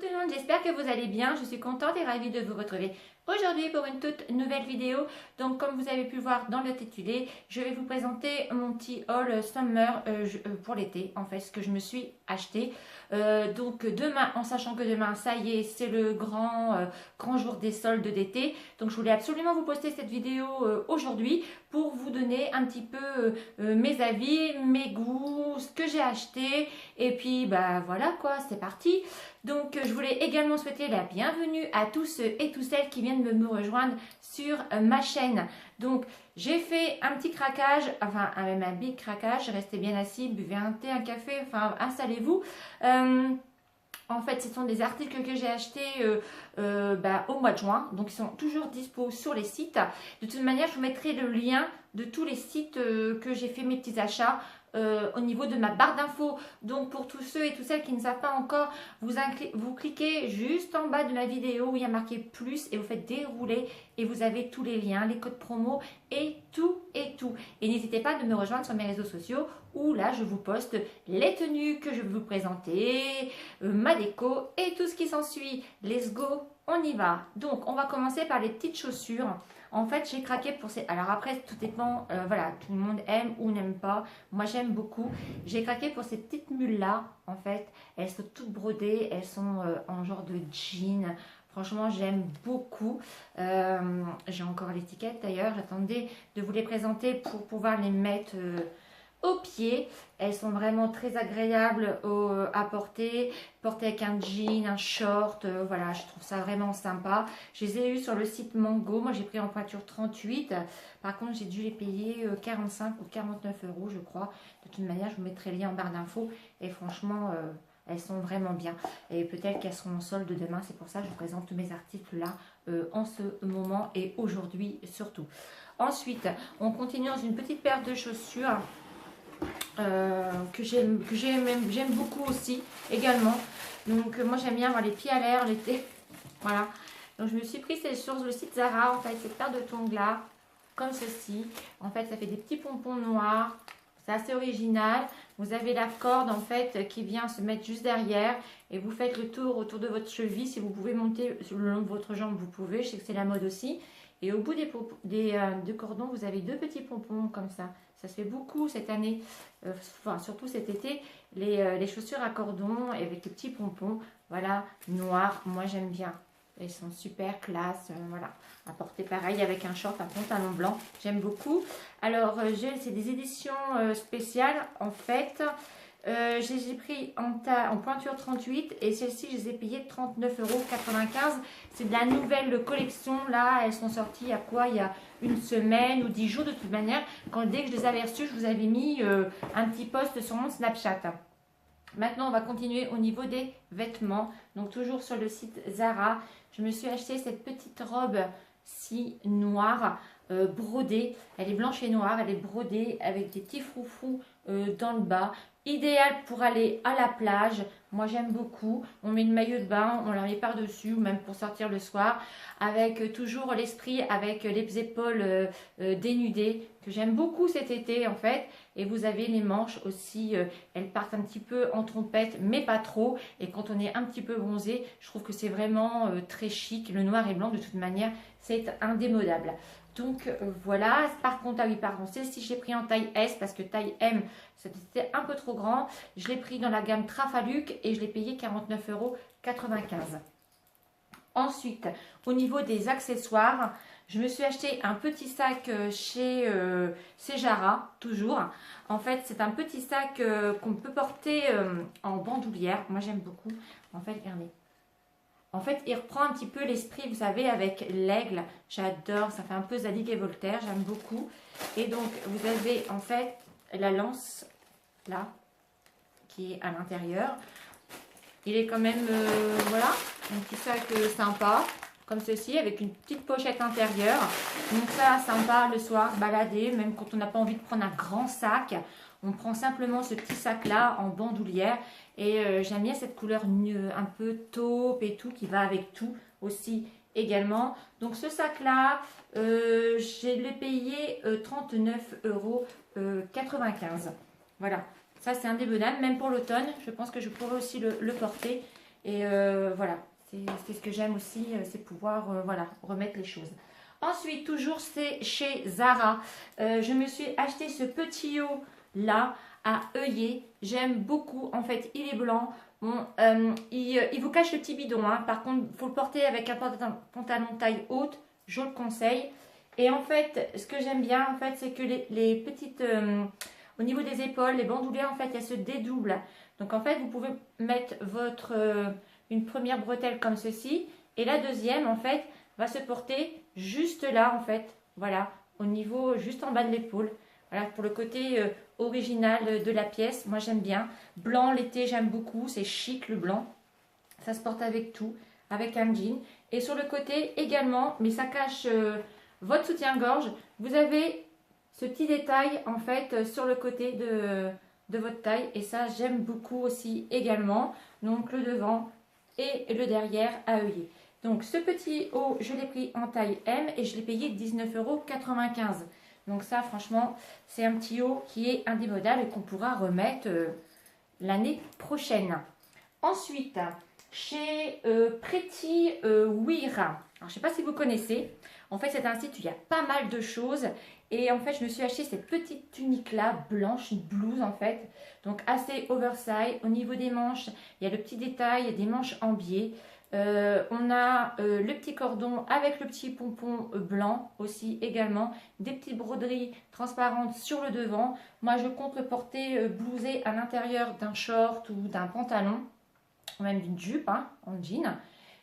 tout le monde, j'espère que vous allez bien. Je suis contente et ravie de vous retrouver aujourd'hui pour une toute nouvelle vidéo. Donc comme vous avez pu voir dans l'intitulé, je vais vous présenter mon petit haul summer pour l'été, en fait, ce que je me suis acheté. Donc demain, en sachant que demain, ça y est, c'est le grand jour des soldes d'été. Donc je voulais absolument vous poster cette vidéo aujourd'hui pour vous donner un petit peu mes avis, mes goûts, ce que j'ai acheté. Et puis bah voilà quoi, c'est parti. Donc je voulais également souhaiter la bienvenue à tous ceux et toutes celles qui viennent de me rejoindre sur ma chaîne. Donc j'ai fait un petit craquage, enfin même un big craquage, restez bien assis, buvez un thé, un café, enfin installez-vous. En fait, ce sont des articles que j'ai achetés au mois de juin. Donc, ils sont toujours dispo sur les sites. De toute manière, je vous mettrai le lien de tous les sites que j'ai fait mes petits achats au niveau de ma barre d'infos. Donc, pour tous ceux et toutes celles qui ne savent pas encore, vous cliquez juste en bas de la vidéo où il y a marqué plus et vous faites dérouler et vous avez tous les liens, les codes promo et tout et tout. Et n'hésitez pas de me rejoindre sur mes réseaux sociaux où là, je vous poste les tenues que je vais vous présenter, ma déco et tout ce qui s'ensuit. Let's go, on y va. Donc, on va commencer par les petites chaussures. En fait, j'ai craqué pour ces... Alors après, tout dépend, voilà, tout le monde aime ou n'aime pas. Moi, j'aime beaucoup. J'ai craqué pour ces petites mules-là, en fait. Elles sont toutes brodées, elles sont en genre de jean. Franchement, j'aime beaucoup. J'ai encore l'étiquette d'ailleurs. J'attendais de vous les présenter pour pouvoir les mettre... aux pieds. Elles sont vraiment très agréables à porter avec un jean, un short, voilà, je trouve ça vraiment sympa. Je les ai eues sur le site Mango, moi j'ai pris en pointure 38, par contre j'ai dû les payer 45 ou 49 euros je crois. De toute manière je vous mettrai le lien en barre d'infos et franchement elles sont vraiment bien et peut-être qu'elles seront en solde demain, c'est pour ça que je vous présente tous mes articles là en ce moment et aujourd'hui surtout. Ensuite on continue dans une petite paire de chaussures que j'aime beaucoup aussi également. Donc moi j'aime bien avoir les pieds à l'air l'été. Voilà. Donc je me suis pris sur le site Zara en fait cette paire de tongs là comme ceci. En fait ça fait des petits pompons noirs. C'est assez original. Vous avez la corde en fait qui vient se mettre juste derrière et vous faites le tour autour de votre cheville. Si vous pouvez monter le long de votre jambe, vous pouvez. Je sais que c'est la mode aussi. Et au bout des cordons, vous avez deux petits pompons comme ça. Ça se fait beaucoup cette année, enfin, surtout cet été, les chaussures à cordons avec des petits pompons, voilà, noirs. Moi j'aime bien. Elles sont super classe, voilà. À porter pareil avec un short, un pantalon blanc. J'aime beaucoup. Alors, c'est des éditions spéciales en fait. Je les ai pris en pointure 38 et celles-ci je les ai payées 39,95 €. C'est de la nouvelle collection là, elles sont sorties à quoi il y a une semaine ou 10 jours de toute manière. Dès que je les avais reçues, je vous avais mis un petit post sur mon Snapchat. Maintenant on va continuer au niveau des vêtements. Donc toujours sur le site Zara, je me suis acheté cette petite robe-ci noire. Brodée, elle est blanche et noire, elle est brodée avec des petits froufrous dans le bas, idéal pour aller à la plage. Moi j'aime beaucoup, on met une maillot de bain, on la met par dessus ou même pour sortir le soir avec toujours l'esprit avec les épaules dénudées que j'aime beaucoup cet été en fait. Et vous avez les manches aussi, elles partent un petit peu en trompette mais pas trop, et quand on est un petit peu bronzé je trouve que c'est vraiment très chic. Le noir et blanc de toute manière c'est indémodable. Donc voilà, par contre, ah oui, pardon, celle-ci j'ai pris en taille S parce que taille M, c'était un peu trop grand. Je l'ai pris dans la gamme Trafaluc et je l'ai payé 49,95 €. Ensuite, au niveau des accessoires, je me suis acheté un petit sac chez Sephora, toujours. En fait, c'est un petit sac qu'on peut porter en bandoulière. Moi, j'aime beaucoup. En fait, regardez. En fait, il reprend un petit peu l'esprit, vous savez, avec l'aigle. J'adore, ça fait un peu Zadig et Voltaire, j'aime beaucoup. Et donc, vous avez en fait la lance, là, qui est à l'intérieur. Il est quand même, voilà, un petit sac sympa, comme ceci, avec une petite pochette intérieure. Donc ça, sympa le soir, balader, même quand on n'a pas envie de prendre un grand sac. On prend simplement ce petit sac là en bandoulière et j'aime bien cette couleur un peu taupe et tout qui va avec tout aussi également. Donc ce sac là, je l'ai payé 39,95 €. Voilà, ça c'est indémodable, même pour l'automne. Je pense que je pourrais aussi le porter Et voilà, c'est ce que j'aime aussi, c'est pouvoir voilà, remettre les choses. Ensuite, toujours c'est chez Zara. Je me suis acheté ce petit haut là à œillet. J'aime beaucoup. En fait, il est blanc. Bon, il vous cache le petit bidon. Hein. Par contre, il faut le porter avec un pantalon taille haute. Je le conseille. Et en fait, ce que j'aime bien, en fait, c'est que les petites... au niveau des épaules, les bandoulières, en fait, elles se dédoublent. Donc, en fait, vous pouvez mettre une première bretelle comme ceci. Et la deuxième, en fait, va se porter juste là, en fait. Voilà, au niveau, juste en bas de l'épaule. Voilà, pour le côté original de la pièce. Moi, j'aime bien. Blanc, l'été, j'aime beaucoup. C'est chic, le blanc. Ça se porte avec tout, avec un jean. Et sur le côté également, mais ça cache votre soutien-gorge. Vous avez ce petit détail, en fait, sur le côté de votre taille. Et ça, j'aime beaucoup aussi également. Donc, le devant et le derrière à œillet. Donc, ce petit haut, je l'ai pris en taille M et je l'ai payé 19,95 €. Donc ça, franchement, c'est un petit haut qui est indémodable et qu'on pourra remettre l'année prochaine. Ensuite, chez Pretty Wear. Alors, je ne sais pas si vous connaissez. En fait, c'est un site où il y a pas mal de choses. Et en fait, je me suis acheté cette petite tunique-là, blanche, une blouse en fait. Donc, assez oversize. Au niveau des manches, il y a le petit détail, des manches en biais. On a le petit cordon avec le petit pompon blanc aussi également, des petites broderies transparentes sur le devant. Moi je compte le porter blousé à l'intérieur d'un short ou d'un pantalon, ou même d'une jupe hein, en jean.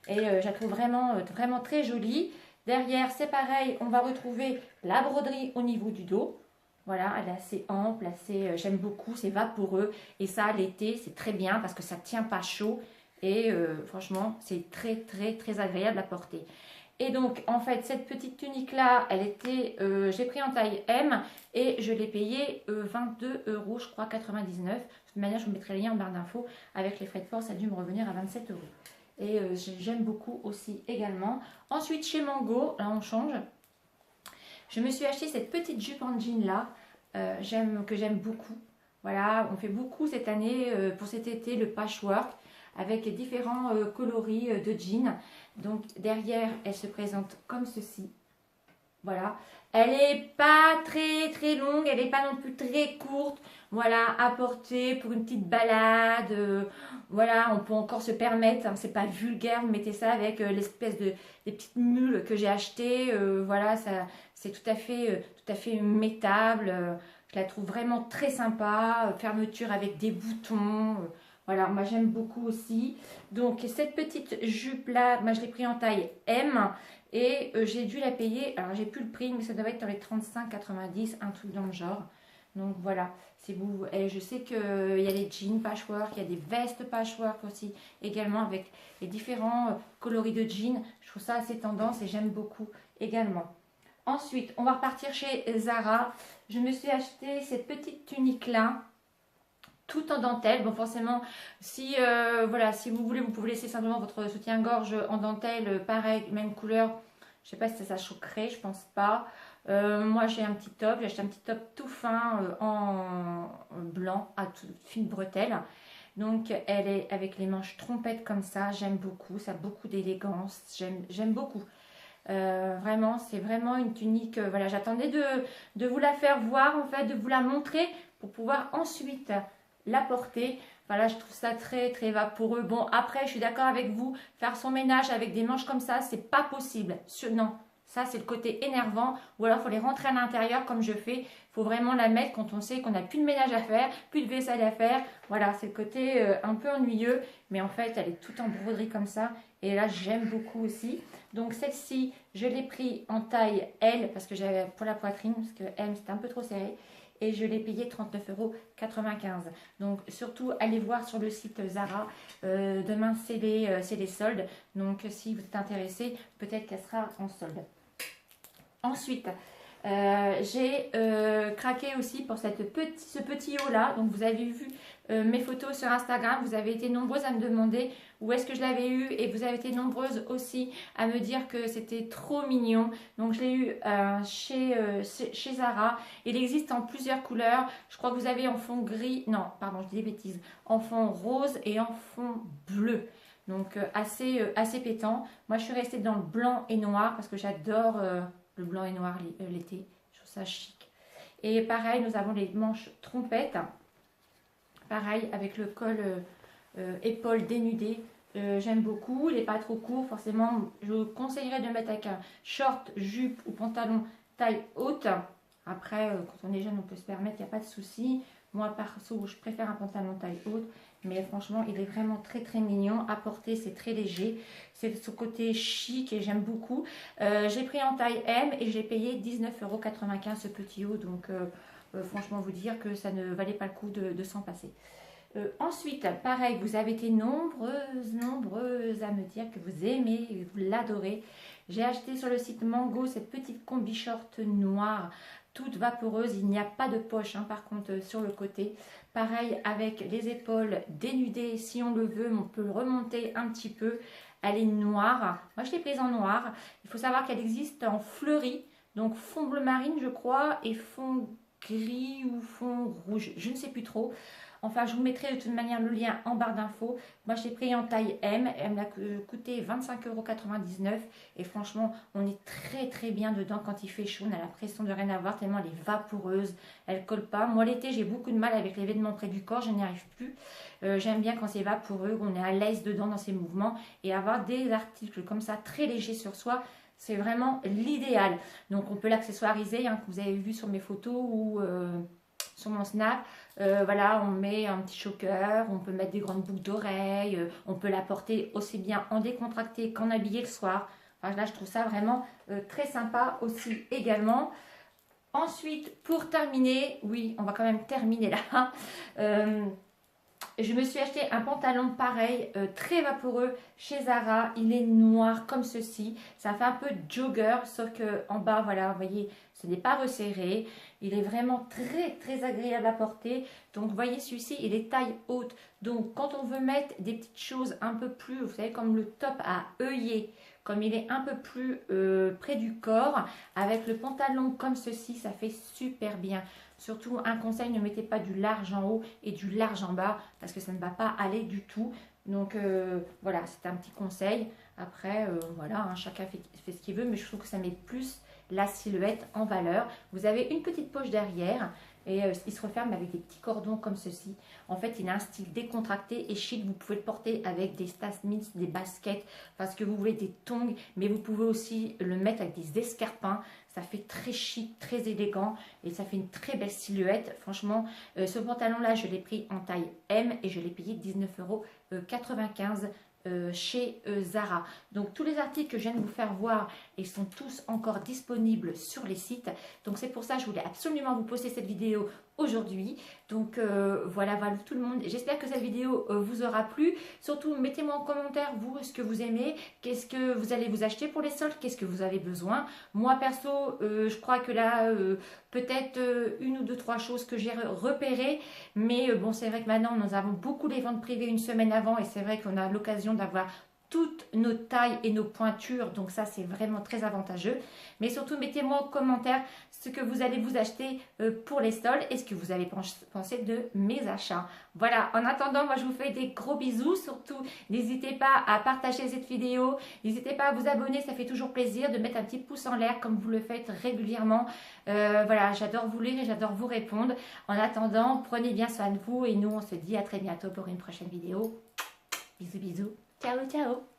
Et je la trouve vraiment, vraiment très jolie. Derrière c'est pareil, on va retrouver la broderie au niveau du dos. Voilà, elle est assez ample, assez, j'aime beaucoup, c'est vaporeux. Et ça l'été c'est très bien parce que ça ne tient pas chaud. Et franchement, c'est très, très, très agréable à porter. Et donc, en fait, cette petite tunique-là, elle était, j'ai pris en taille M et je l'ai payée 22 €, je crois, 99. De toute manière, je vous mettrai le lien en barre d'infos. Avec les frais de port, ça a dû me revenir à 27 €. Et j'aime beaucoup aussi également. Ensuite, chez Mango, là, on change. Je me suis acheté cette petite jupe en jean là, que j'aime beaucoup. Voilà, on fait beaucoup cette année, pour cet été, le patchwork, avec différents coloris de jeans. Donc derrière, elle se présente comme ceci. Voilà. Elle n'est pas très très longue, elle n'est pas non plus très courte. Voilà, à porter pour une petite balade. Voilà, on peut encore se permettre, hein, c'est pas vulgaire, vous mettez ça avec l'espèce des petites mules que j'ai achetées. Voilà, ça c'est tout à fait mettable. Je la trouve vraiment très sympa. Fermeture avec des boutons. Voilà, moi j'aime beaucoup aussi. Donc cette petite jupe là, moi je l'ai pris en taille M et j'ai dû la payer. Alors j'ai plus le prix, mais ça doit être dans les 35,90, un truc dans le genre. Donc voilà, c'est vous. Et je sais qu'il y a les jeans patchwork, il y a des vestes patchwork aussi, également avec les différents coloris de jeans. Je trouve ça assez tendance et j'aime beaucoup également. Ensuite, on va repartir chez Zara. Je me suis acheté cette petite tunique là, tout en dentelle. Bon, forcément, si voilà, si vous voulez, vous pouvez laisser simplement votre soutien-gorge en dentelle, pareil, même couleur. Je sais pas si ça choquerait, je pense pas. Moi, j'ai un petit top, j'ai acheté un petit top tout fin en blanc à fine bretelle. Donc, elle est avec les manches trompettes comme ça. J'aime beaucoup, ça a beaucoup d'élégance. J'aime beaucoup. Vraiment, c'est vraiment une tunique. Voilà, j'attendais de vous la faire voir, en fait, de vous la montrer pour pouvoir ensuite la porter. Voilà, je trouve ça très très vaporeux. Bon, après, je suis d'accord avec vous, faire son ménage avec des manches comme ça, c'est pas possible. Non, ça c'est le côté énervant. Ou alors, il faut les rentrer à l'intérieur comme je fais. Il faut vraiment la mettre quand on sait qu'on n'a plus de ménage à faire, plus de vaisselle à faire. Voilà, c'est le côté un peu ennuyeux. Mais en fait, elle est toute en broderie comme ça. Et là, j'aime beaucoup aussi. Donc, celle-ci, je l'ai pris en taille L parce que j'avais pour la poitrine, parce que M, c'était un peu trop serré. Et je l'ai payé 39,95 €. Donc surtout allez voir sur le site Zara. Demain c'est les soldes. Donc si vous êtes intéressé, peut-être qu'elle sera en solde. Ensuite, j'ai craqué aussi pour ce petit haut là. Donc vous avez vu mes photos sur Instagram. Vous avez été nombreuses à me demander où est-ce que je l'avais eu. Et vous avez été nombreuses aussi à me dire que c'était trop mignon. Donc je l'ai eu chez Zara. Il existe en plusieurs couleurs. Je crois que vous avez en fond gris. Non, pardon, je dis des bêtises. En fond rose et en fond bleu. Donc assez pétant. Moi je suis restée dans le blanc et noir parce que j'adore le blanc et noir l'été. Je trouve ça chic. Et pareil, nous avons les manches trompettes. Pareil avec le col épaule dénudé. J'aime beaucoup. Il n'est pas trop court. Forcément, je conseillerais de mettre avec un short, jupe ou pantalon taille haute. Après, quand on est jeune, on peut se permettre, il n'y a pas de souci. Moi, perso, je préfère un pantalon taille haute. Mais franchement, il est vraiment très très mignon. À porter, c'est très léger. C'est de ce côté chic et j'aime beaucoup. J'ai pris en taille M et j'ai payé 19,95 € ce petit haut. Donc, franchement, vous dire que ça ne valait pas le coup de s'en passer. Ensuite, pareil, vous avez été nombreuses à me dire que vous aimez, vous l'adorez. J'ai acheté sur le site Mango cette petite combi short noire, toute vaporeuse. Il n'y a pas de poche, hein, par contre, sur le côté. Pareil, avec les épaules dénudées, si on le veut, on peut le remonter un petit peu. Elle est noire. Moi, je l'ai prise en noir. Il faut savoir qu'elle existe en fleuri, donc fond bleu marine, je crois, et fond gris ou fond rouge, je ne sais plus trop. Enfin, je vous mettrai de toute manière le lien en barre d'infos. Moi, je l'ai pris en taille M. Elle m'a coûté 25,99 € et franchement, on est très très bien dedans quand il fait chaud. On a l'impression de rien avoir tellement elle est vaporeuse. Elle ne colle pas. Moi, l'été, j'ai beaucoup de mal avec les vêtements près du corps. Je n'y arrive plus. J'aime bien quand c'est vaporeux, on est à l'aise dedans dans ses mouvements. Et avoir des articles comme ça, très légers sur soi, c'est vraiment l'idéal. Donc, on peut l'accessoiriser, hein, que vous avez vu sur mes photos ou sur mon snap. Voilà, on met un petit choker, on peut mettre des grandes boucles d'oreilles, on peut la porter aussi bien en décontracté qu'en habillé le soir. Enfin, là, je trouve ça vraiment très sympa aussi également. Ensuite, pour terminer, oui, on va quand même terminer là. Je me suis acheté un pantalon pareil, très vaporeux chez Zara. Il est noir comme ceci. Ça fait un peu jogger, sauf que en bas, voilà, vous voyez, ce n'est pas resserré. Il est vraiment très très agréable à porter. Donc, vous voyez, celui-ci, il est taille haute. Donc, quand on veut mettre des petites choses un peu plus, vous savez, comme le top à œillet, comme il est un peu plus près du corps, avec le pantalon comme ceci, ça fait super bien. Surtout, un conseil, ne mettez pas du large en haut et du large en bas parce que ça ne va pas aller du tout. Donc, voilà, c'est un petit conseil. Après, voilà, hein, chacun fait ce qu'il veut, mais je trouve que ça met plus la silhouette en valeur. Vous avez une petite poche derrière et il se referme avec des petits cordons comme ceci. En fait, il a un style décontracté et chic. Vous pouvez le porter avec des Stan Smith, des baskets, parce que vous voulez des tongs, mais vous pouvez aussi le mettre avec des escarpins. Ça fait très chic, très élégant et ça fait une très belle silhouette. Franchement, ce pantalon-là, je l'ai pris en taille M et je l'ai payé 19,95 € chez Zara. Donc tous les articles que je viens de vous faire voir, ils sont tous encore disponibles sur les sites. Donc c'est pour ça que je voulais absolument vous poster cette vidéo aujourd'hui. Donc voilà tout le monde. J'espère que cette vidéo vous aura plu. Surtout mettez-moi en commentaire vous ce que vous aimez, qu'est-ce que vous allez vous acheter pour les soldes, qu'est-ce que vous avez besoin. Moi perso, je crois que là peut-être une ou deux trois choses que j'ai repérées, mais bon, c'est vrai que maintenant nous avons beaucoup les ventes privées une semaine avant et c'est vrai qu'on a l'occasion d'avoir toutes nos tailles et nos pointures, donc ça c'est vraiment très avantageux. Mais surtout mettez-moi en commentaire ce que vous allez vous acheter pour les soldes et ce que vous avez pensé de mes achats. Voilà, en attendant, moi je vous fais des gros bisous. Surtout n'hésitez pas à partager cette vidéo, n'hésitez pas à vous abonner, ça fait toujours plaisir de mettre un petit pouce en l'air comme vous le faites régulièrement. Voilà, j'adore vous lire et j'adore vous répondre. En attendant, prenez bien soin de vous et nous on se dit à très bientôt pour une prochaine vidéo. Bisous bisous. Ciao, ciao.